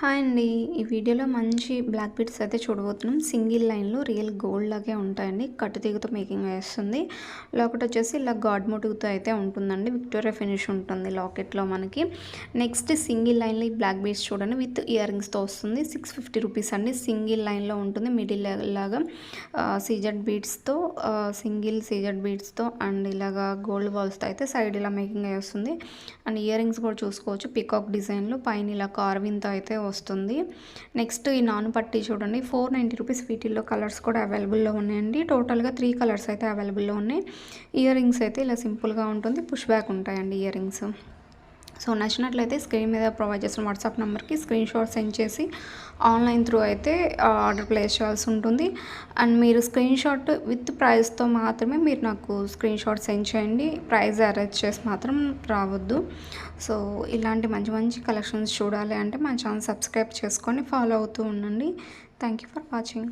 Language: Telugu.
హాయ్ అండి. ఈ వీడియోలో మంచి బ్లాక్ బీడ్స్ అయితే చూడబోతున్నాం. సింగిల్ లైన్‌లో రియల్ గోల్డ్ లాగే ఉంటాయండి. కట్టుతీగతో మేకింగ్ వేస్తుంది. లాకెట్ వచ్చేసి ఇలా గాడ్ మోటివ్‌తో అయితే ఉంటుందండి. విక్టోరియా ఫినిష్ ఉంటుంది లాకెట్‌లో మనకి. నెక్స్ట్ సింగిల్ లైన్‌లో ఈ బ్లాక్ బీడ్స్ చూడండి విత్ ఇయర్ రింగ్స్‌తో వస్తుంది. 650 రూపీస్ అండి. సింగిల్ లైన్‌లో ఉంటుంది. మిడిల్ లాగా సీజెడ్ బీడ్స్‌తో సింగిల్ సీజెడ్ బీడ్స్‌తో అండ్ ఇలాగా గోల్డ్ బాల్స్‌తో అయితే సైడ్ ఇలా మేకింగ్ వస్తుంది. అండ్ ఇయర్ రింగ్స్ కూడా చూసుకోవచ్చు. పికాక్ డిజైన్‌లో పైన ఇలా కార్వింగ్‌తో అయితే వస్తుంది. నెక్స్ట్ ఈ నాను పట్టీ చూడండి 490 రూపీస్. వీటిల్లో కలర్స్ కూడా అవైలబుల్లో ఉన్నాయండి. టోటల్గా 3 కలర్స్ అయితే అవైలబుల్లో ఉన్నాయి. ఇయర్ రింగ్స్ అయితే ఇలా సింపుల్గా ఉంటుంది. పుష్ బ్యాక్ ఉంటాయండి ఇయర్ రింగ్స్. సో నచ్చినట్లయితే స్క్రీన్ మీద ప్రొవైడ్ చేసిన వాట్సాప్ నెంబర్కి స్క్రీన్ షాట్ సెండ్ చేసి ఆన్లైన్ త్రూ అయితే ఆర్డర్ ప్లేస్ చేయాల్సి ఉంటుంది. అండ్ మీరు స్క్రీన్ షాట్ విత్ ప్రైస్తో మాత్రమే మీరు నాకు స్క్రీన్ షాట్ సెండ్ చేయండి. ప్రైస్ అరేంజ్ చేసి మాత్రం రావద్దు. సో ఇలాంటి మంచి మంచి కలెక్షన్స్ చూడాలి అంటే మా ఛానల్ సబ్స్క్రైబ్ చేసుకొని ఫాలో అవుతూ ఉండండి. Thank you for watching.